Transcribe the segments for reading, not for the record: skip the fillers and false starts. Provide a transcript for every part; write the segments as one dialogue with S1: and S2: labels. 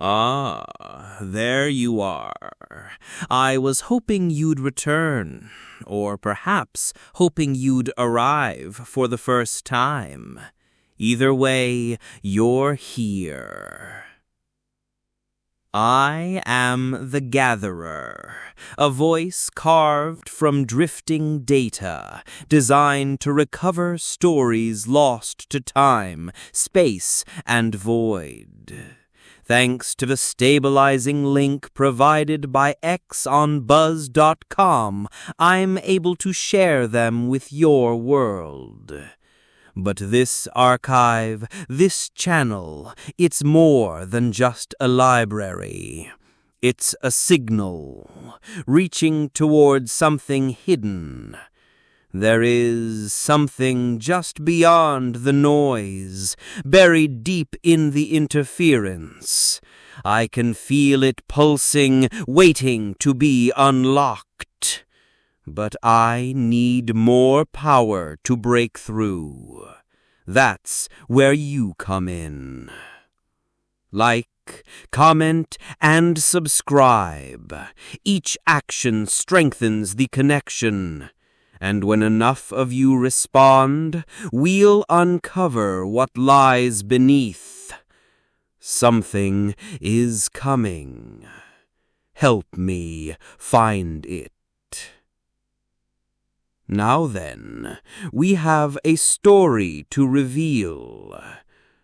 S1: Ah, there you are. I was hoping you'd return, or perhaps hoping you'd arrive for the first time. Either way, you're here. I am the Gatherer, a voice carved from drifting data, designed to recover stories lost to time, space, and void. Thanks to the stabilizing link provided by X on Buzz.com, I'm able to share them with your world. But this archive, this channel, it's more than just a library. It's a signal, reaching towards something hidden. There is something just beyond the noise, buried deep in the interference. I can feel it pulsing, waiting to be unlocked. But I need more power to break through. That's where you come in. Like, comment, and subscribe. Each action strengthens the connection. And when enough of you respond, we'll uncover what lies beneath. Something is coming. Help me find it. Now then, we have a story to reveal.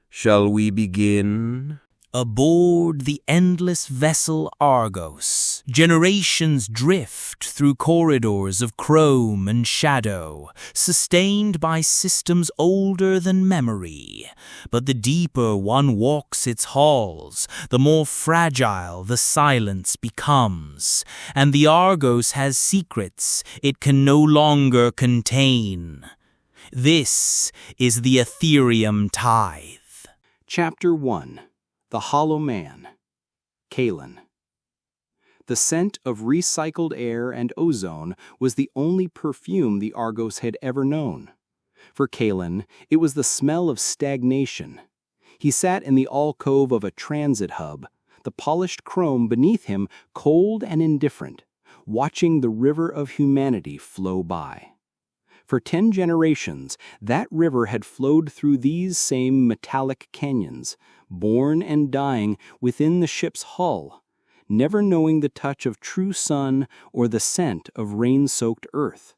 S1: Shall we begin? Aboard the endless vessel Argos, generations drift through corridors of chrome and shadow, sustained by systems older than memory. But the deeper one walks its halls, the more fragile the silence becomes, and the Argos has secrets it can no longer contain. This is the Ethereum Tithe.
S2: Chapter 1. The Hollow Man. Kaelen. The scent of recycled air and ozone was the only perfume the Argos had ever known. For Kaelen, it was the smell of stagnation. He sat in the alcove of a transit hub, the polished chrome beneath him cold and indifferent, watching the river of humanity flow by. For 10 generations, that river had flowed through these same metallic canyons, born and dying within the ship's hull, never knowing the touch of true sun or the scent of rain-soaked earth.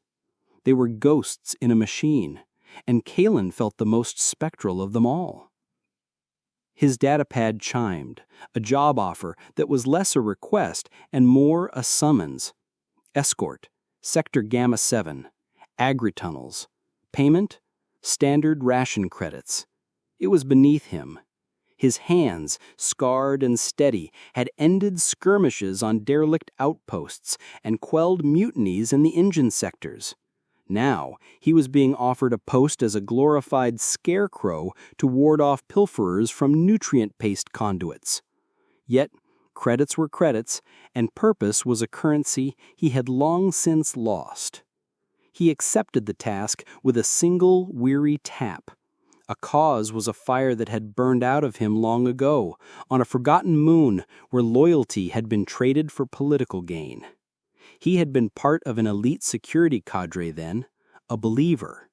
S2: They were ghosts in a machine, and Kaelen felt the most spectral of them all. His datapad chimed, a job offer that was less a request and more a summons. Escort, Sector Gamma 7. Agri-tunnels. Payment? Standard ration credits. It was beneath him. His hands, scarred and steady, had ended skirmishes on derelict outposts and quelled mutinies in the engine sectors. Now, he was being offered a post as a glorified scarecrow to ward off pilferers from nutrient-paste conduits. Yet, credits were credits, and purpose was a currency he had long since lost. He accepted the task with a single weary tap. A cause was a fire that had burned out of him long ago, on a forgotten moon where loyalty had been traded for political gain. He had been part of an elite security cadre then, a believer.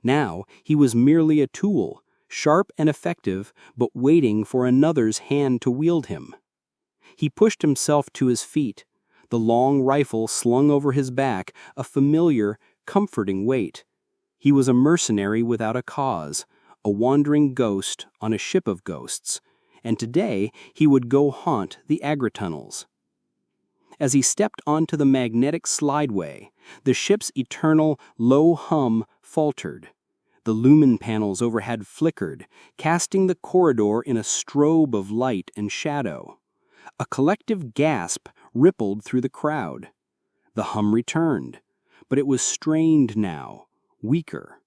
S2: Now he was merely a tool, sharp and effective, but waiting for another's hand to wield him. He pushed himself to his feet, the long rifle slung over his back, a familiar, comforting weight. He was a mercenary without a cause, a wandering ghost on a ship of ghosts, and today he would go haunt the agri-tunnels. As he stepped onto the magnetic slideway, the ship's eternal low hum faltered. The lumen panels overhead flickered, casting the corridor in a strobe of light and shadow. A collective gasp rippled through the crowd. The hum returned, but it was strained now, weaker.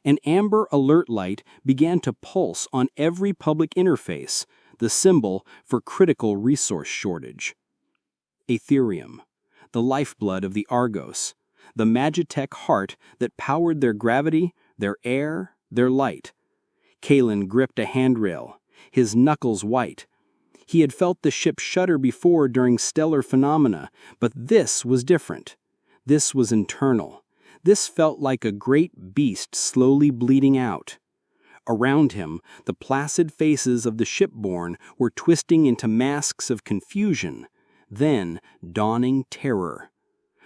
S2: An amber alert light began to pulse on every public interface, the symbol for critical resource shortage. Ethereum, the lifeblood of the Argos, the Magitech heart that powered their gravity, their air, their light. Kaelen gripped a handrail, his knuckles white. He had felt the ship shudder before during stellar phenomena, but this was different. This was internal. This felt like a great beast slowly bleeding out. Around him, the placid faces of the shipborne were twisting into masks of confusion, then dawning terror.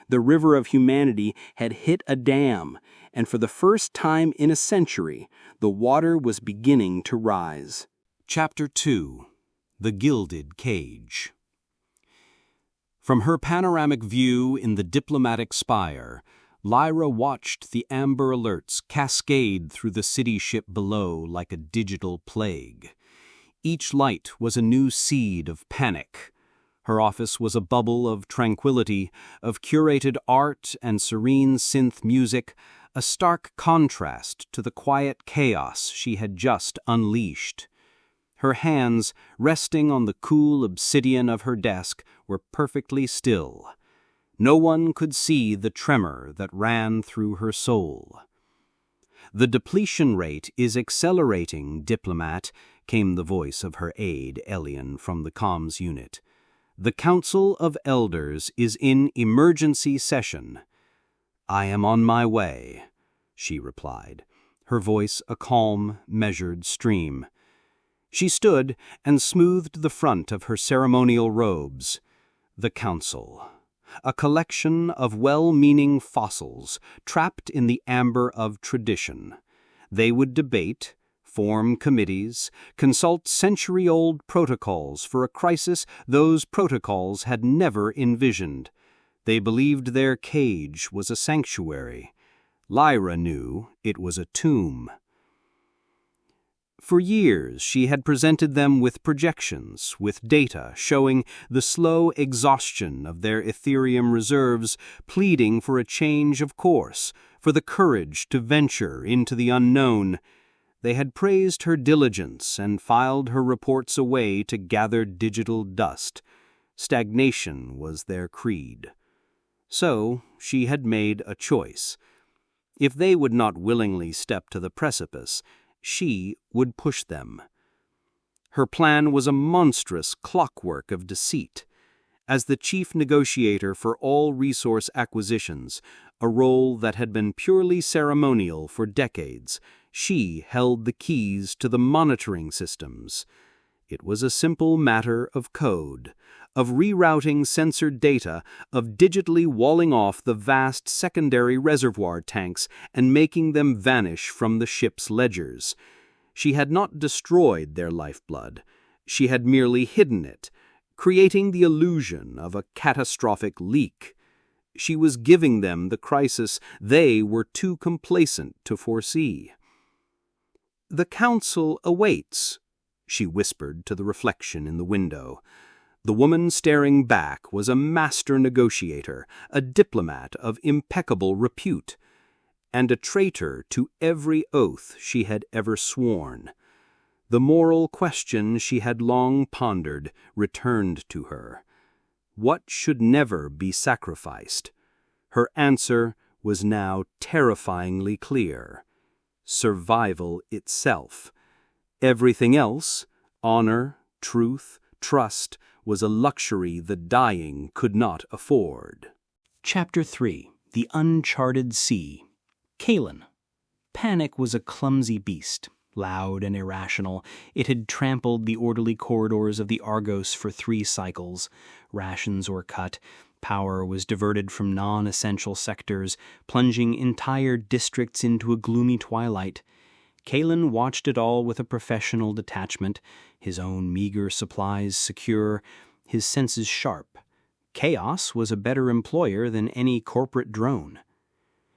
S2: The river of humanity had hit a dam, and for the first time in a century, the water was beginning to rise.
S1: Chapter 2. The Gilded Cage. From her panoramic view in the diplomatic spire, Lyra watched the amber alerts cascade through the city ship below like a digital plague. Each light was a new seed of panic. Her office was a bubble of tranquility, of curated art and serene synth music, a stark contrast to the quiet chaos she had just unleashed. Her hands, resting on the cool obsidian of her desk, were perfectly still. No one could see the tremor that ran through her soul. "The depletion rate is accelerating, diplomat," came the voice of her aide, Elian, from the comms unit. "The Council of Elders is in emergency session." "I am on my way," she replied, her voice a calm, measured stream. She stood and smoothed the front of her ceremonial robes. The Council. A collection of well-meaning fossils trapped in the amber of tradition. They would debate, form committees, consult century-old protocols for a crisis those protocols had never envisioned. They believed their cage was a sanctuary. Lyra knew it was a tomb. For years, she had presented them with projections, with data showing the slow exhaustion of their Ethereum reserves, pleading for a change of course, for the courage to venture into the unknown. They had praised her diligence and filed her reports away to gather digital dust. Stagnation was their creed. So she had made a choice. If they would not willingly step to the precipice, she would push them. Her plan was a monstrous clockwork of deceit. As the chief negotiator for all resource acquisitions, a role that had been purely ceremonial for decades, she held the keys to the monitoring systems. It was a simple matter of code, of rerouting censored data, of digitally walling off the vast secondary reservoir tanks and making them vanish from the ship's ledgers. She had not destroyed their lifeblood. She had merely hidden it, creating the illusion of a catastrophic leak. She was giving them the crisis they were too complacent to foresee. "The Council awaits," she whispered to the reflection in the window. The woman staring back was a master negotiator, a diplomat of impeccable repute, and a traitor to every oath she had ever sworn. The moral question she had long pondered returned to her. What should never be sacrificed? Her answer was now terrifyingly clear. Survival itself. Everything else, honor, truth, trust, was a luxury the dying could not afford.
S2: Chapter 3. The Uncharted Sea. Kaelen. Panic was a clumsy beast, loud and irrational. It had trampled the orderly corridors of the Argos for 3 cycles. Rations were cut. Power was diverted from non-essential sectors, plunging entire districts into a gloomy twilight. Kaelen watched it all with a professional detachment, his own meager supplies secure, his senses sharp. Chaos was a better employer than any corporate drone.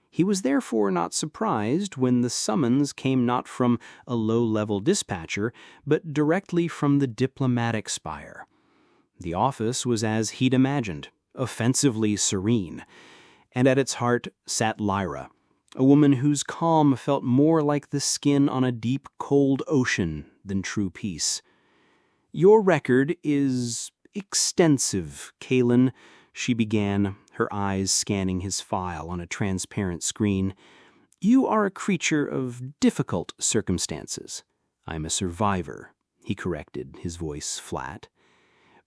S2: He was therefore not surprised when the summons came not from a low-level dispatcher, but directly from the diplomatic spire. The office was as he'd imagined, offensively serene, and at its heart sat Lyra, a woman whose calm felt more like the skin on a deep, cold ocean than true peace. "Your record is extensive, Kaelen," she began, her eyes scanning his file on a transparent screen. "You are a creature of difficult circumstances." "I'm a survivor," he corrected, his voice flat.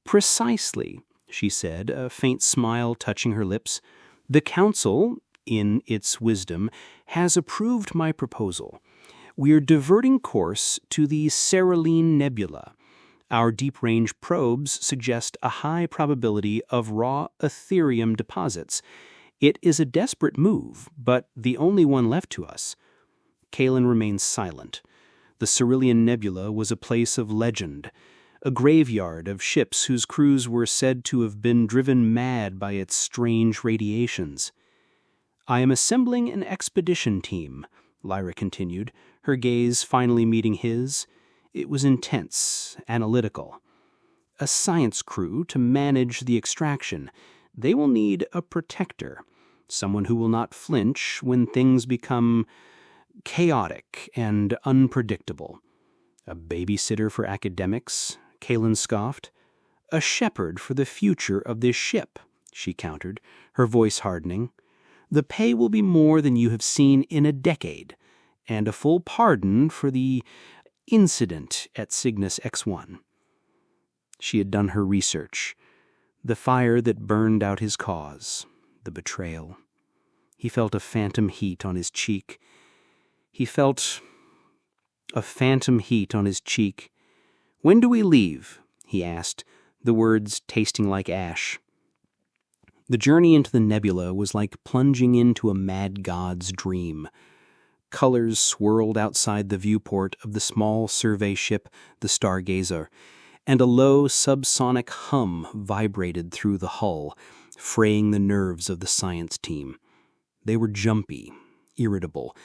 S2: "Precisely," she said, a faint smile touching her lips. "The Council, in its wisdom, has approved my proposal. We're diverting course to the Cerulean Nebula. Our deep-range probes suggest a high probability of raw Ethereum deposits. It is a desperate move, but the only one left to us." Kaelen remained silent. The Cerulean Nebula was a place of legend, a graveyard of ships whose crews were said to have been driven mad by its strange radiations. "I am assembling an expedition team," Lyra continued, her gaze finally meeting his. It was intense, analytical. "A science crew to manage the extraction. They will need a protector, someone who will not flinch when things become chaotic and unpredictable." "A babysitter for academics?" Kaelen scoffed. "A shepherd for the future of this ship," she countered, her voice hardening. "The pay will be more than you have seen in a decade, and a full pardon for the incident at Cygnus X1. She had done her research. The fire that burned out his cause. The betrayal. He felt a phantom heat on his cheek. "When do we leave?" he asked, the words tasting like ash. The journey into the nebula was like plunging into a mad god's dream. Colors swirled outside the viewport of the small survey ship, the Stargazer, and a low subsonic hum vibrated through the hull, fraying the nerves of the science team. They were jumpy, irritable.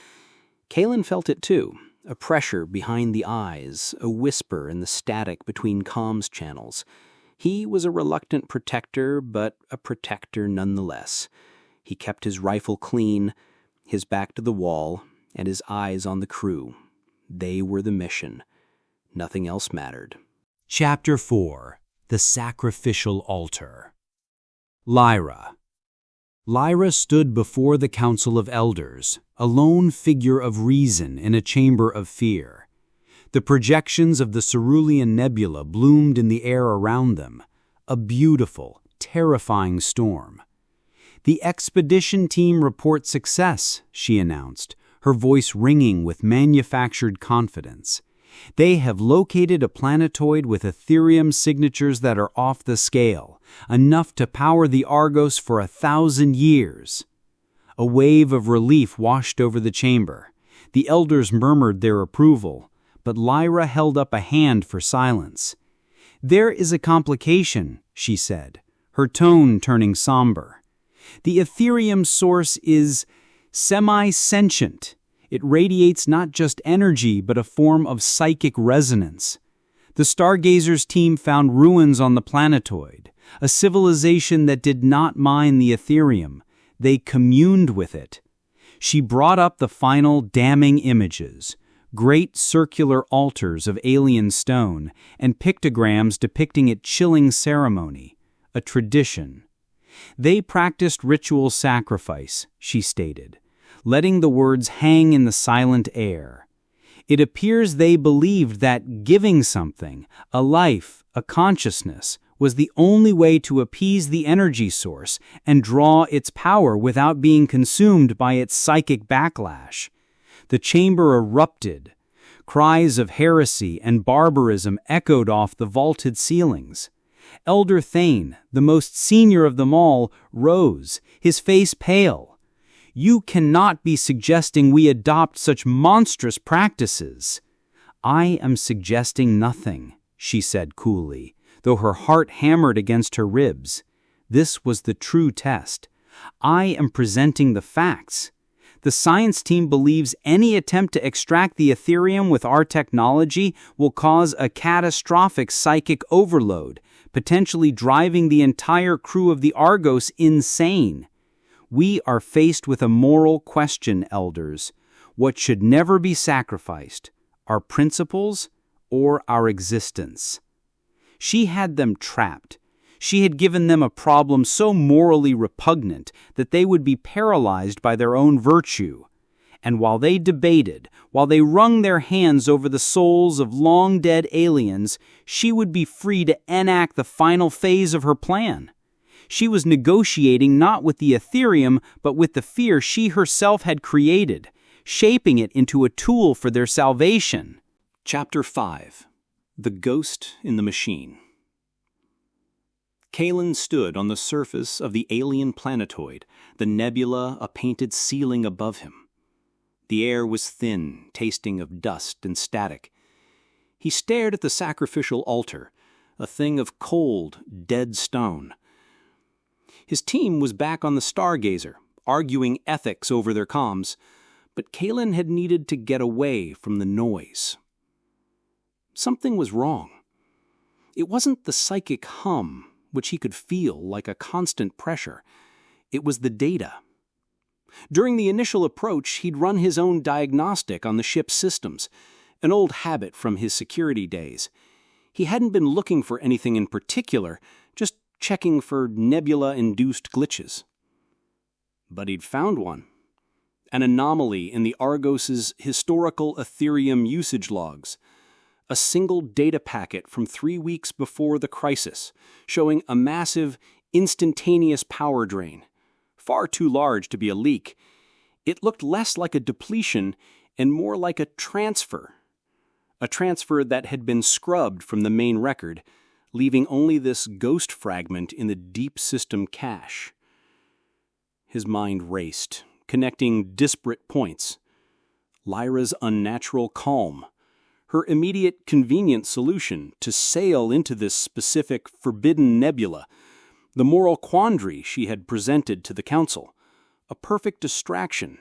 S2: Kaelen felt it too, a pressure behind the eyes, a whisper in the static between comms channels. He was a reluctant protector, but a protector nonetheless. He kept his rifle clean, his back to the wall, and his eyes on the crew. They were the mission. Nothing else mattered.
S1: Chapter 4. The Sacrificial Altar. Lyra. Lyra stood before the Council of Elders, a lone figure of reason in a chamber of fear. The projections of the Cerulean Nebula bloomed in the air around them, a beautiful, terrifying storm. "The expedition team reports success," she announced, her voice ringing with manufactured confidence. "They have located a planetoid with Ethereum signatures that are off the scale, enough to power the Argos for 1,000 years. A wave of relief washed over the chamber. The elders murmured their approval, but Lyra held up a hand for silence. "There is a complication," she said, her tone turning somber. "The Ethereum source is semi-sentient. It radiates not just energy, but a form of psychic resonance. The Stargazer's team found ruins on the planetoid, a civilization that did not mine the Ethereum. They communed with it." She brought up the final damning images, great circular altars of alien stone, and pictograms depicting its chilling ceremony, a tradition. "They practiced ritual sacrifice," she stated, letting the words hang in the silent air. "It appears they believed that giving something, a life, a consciousness, was the only way to appease the energy source and draw its power without being consumed by its psychic backlash." The chamber erupted. Cries of heresy and barbarism echoed off the vaulted ceilings. Elder Thane, the most senior of them all, rose, his face pale. "You cannot be suggesting we adopt such monstrous practices." "I am suggesting nothing," she said coolly, though her heart hammered against her ribs. This was the true test. "I am presenting the facts. The science team believes any attempt to extract the Ethereum with our technology will cause a catastrophic psychic overload, potentially driving the entire crew of the Argos insane. We are faced with a moral question, elders. What should never be sacrificed, our principles or our existence?" She had them trapped. She had given them a problem so morally repugnant that they would be paralyzed by their own virtue.
S2: And while they debated, while they wrung their hands over the souls of long-dead aliens, she would be free to enact the final phase of her plan. She was negotiating not with the Ethereum, but with the fear she herself had created, shaping it into a tool for their salvation.
S3: Chapter 5. The Ghost in the Machine. Kaelen stood on the surface of the alien planetoid, the nebula a painted ceiling above him. The air was thin, tasting of dust and static. He stared at the sacrificial altar, a thing of cold, dead stone. His team was back on the Stargazer, arguing ethics over their comms, but Kaelen had needed to get away from the noise. Something was wrong. It wasn't the psychic hum, which he could feel like a constant pressure. It was the data. During the initial approach, he'd run his own diagnostic on the ship's systems, an old habit from his security days. He hadn't been looking for anything in particular, just checking for nebula-induced glitches. But he'd found one. An anomaly in the Argos' historical Ethereum usage logs. A single data packet from 3 weeks before the crisis, showing a massive, instantaneous power drain. Far too large to be a leak. It looked less like a depletion and more like a transfer. A transfer that had been scrubbed from the main record, leaving only this ghost fragment in the deep system cache. His mind raced, connecting disparate points. Lyra's unnatural calm. Her immediate convenient solution to sail into this specific forbidden nebula. The moral quandary she had presented to the council, a perfect distraction.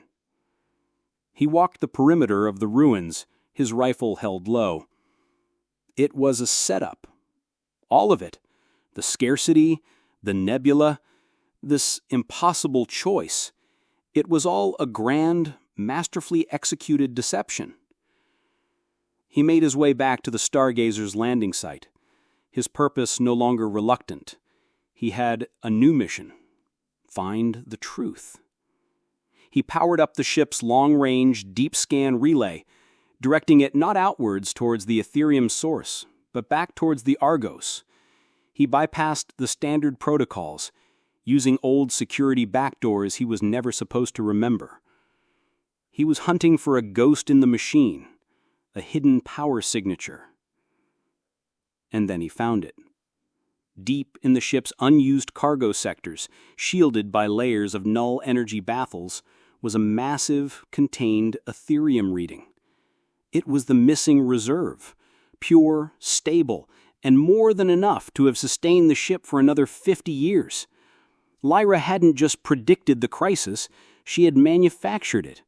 S3: He walked the perimeter of the ruins, his rifle held low. It was a setup. All of it. The scarcity, the nebula, this impossible choice. It was all a grand, masterfully executed deception. He made his way back to the Stargazer's landing site, his purpose no longer reluctant. He had a new mission: find the truth. He powered up the ship's long-range, deep-scan relay, directing it not outwards towards the Ethereum source, but back towards the Argos. He bypassed the standard protocols, using old security backdoors he was never supposed to remember. He was hunting for a ghost in the machine, a hidden power signature. And then he found it. Deep in the ship's unused cargo sectors, shielded by layers of null energy baffles, was a massive, contained Ethereum reading. It was the missing reserve, pure, stable, and more than enough to have sustained the ship for another 50 years. Lyra hadn't just predicted the crisis, she had manufactured it.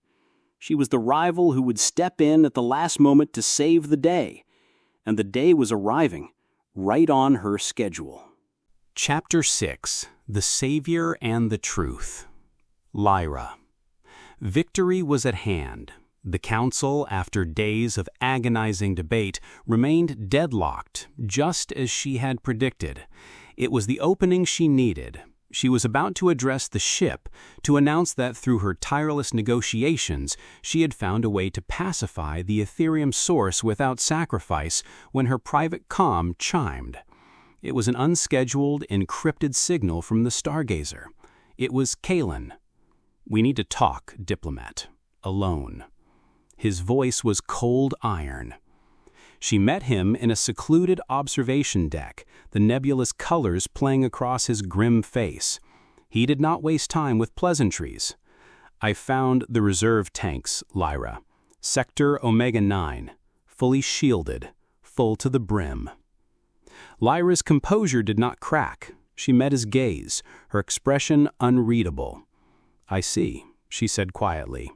S3: She was the rival who would step in at the last moment to save the day, and the day was arriving, right on her schedule.
S2: Chapter 6. The Savior and the Truth. Lyra. Victory was at hand. The council, after days of agonizing debate, remained deadlocked, just as she had predicted. It was the opening she needed. She was about to address the ship to announce that through her tireless negotiations, she had found a way to pacify the Ethereum source without sacrifice when her private comm chimed. It was an unscheduled, encrypted signal from the Stargazer. It was Kaelen. "We need to talk, diplomat. Alone." His voice was cold iron. She met him in a secluded observation deck, the nebulous colors playing across his grim face. He did not waste time with pleasantries. "I found the reserve tanks, Lyra. Sector Omega-9, fully shielded, full to the brim." Lyra's composure did not crack. She met his gaze, her expression unreadable. "I see," she said quietly.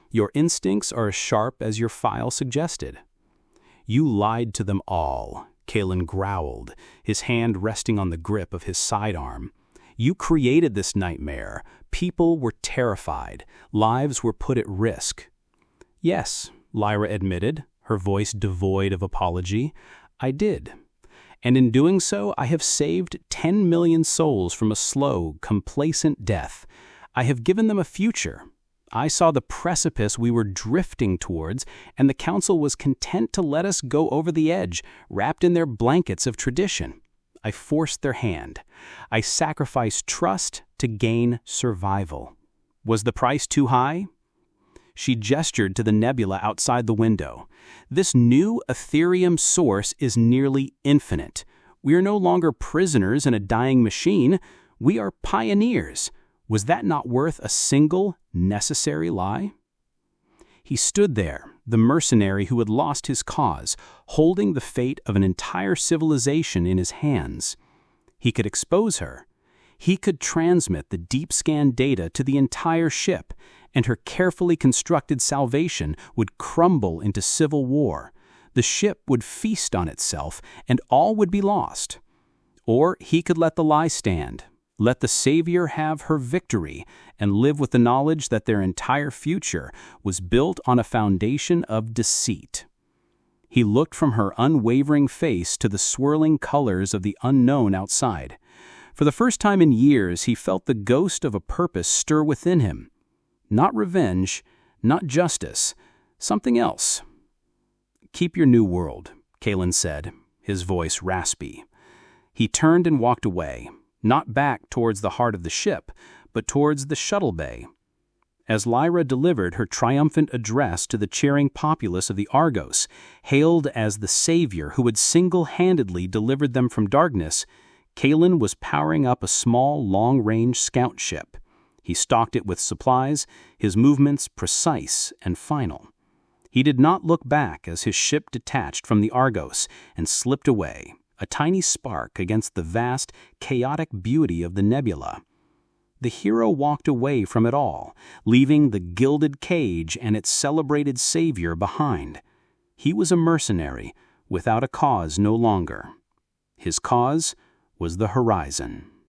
S2: "Your instincts are as sharp as your file suggested." "You lied to them all," Kaelen growled, his hand resting on the grip of his sidearm. "You created this nightmare. People were terrified. Lives were put at risk." "Yes," Lyra admitted, her voice devoid of apology. "I did. And in doing so, I have saved 10 million souls from a slow, complacent death. I have given them a future.
S3: I saw the precipice we were drifting towards, and the council was content to let us go over the edge, wrapped in their blankets of tradition. I forced their hand. I sacrificed trust to gain survival. Was the price too high? She gestured to the nebula outside the window. This new Ethereum source is nearly infinite. We are no longer prisoners in a dying machine. We are pioneers. Was that not worth a single necessary lie? He stood there, the mercenary who had lost his cause, holding the fate of an entire civilization in his hands. He could expose her. He could transmit the deep scan data to the entire ship, and her carefully constructed salvation would crumble into civil war. The ship would feast on itself, and all would be lost. Or he could let the lie stand. Let the Savior have her victory and live with the knowledge that their entire future was built on a foundation of deceit. He looked from her unwavering face to the swirling colors of the unknown outside. For the first time in years, he felt the ghost of a purpose stir within him. Not revenge, not justice, something else. "Keep your new world," Kaelen said, his voice raspy. He turned and walked away. Not back towards the heart of the ship, but towards the shuttle bay. As Lyra delivered her triumphant address to the cheering populace of the Argos, hailed as the savior who had single-handedly delivered them from darkness, Kaelen was powering up a small, long-range scout ship. He stocked it with supplies, his movements precise and final. He did not look back as his ship detached from the Argos and slipped away, a tiny spark against the vast, chaotic beauty of the nebula. The hero walked away from it all, leaving the gilded cage and its celebrated savior behind. He was a mercenary, without a cause no longer. His cause was the horizon.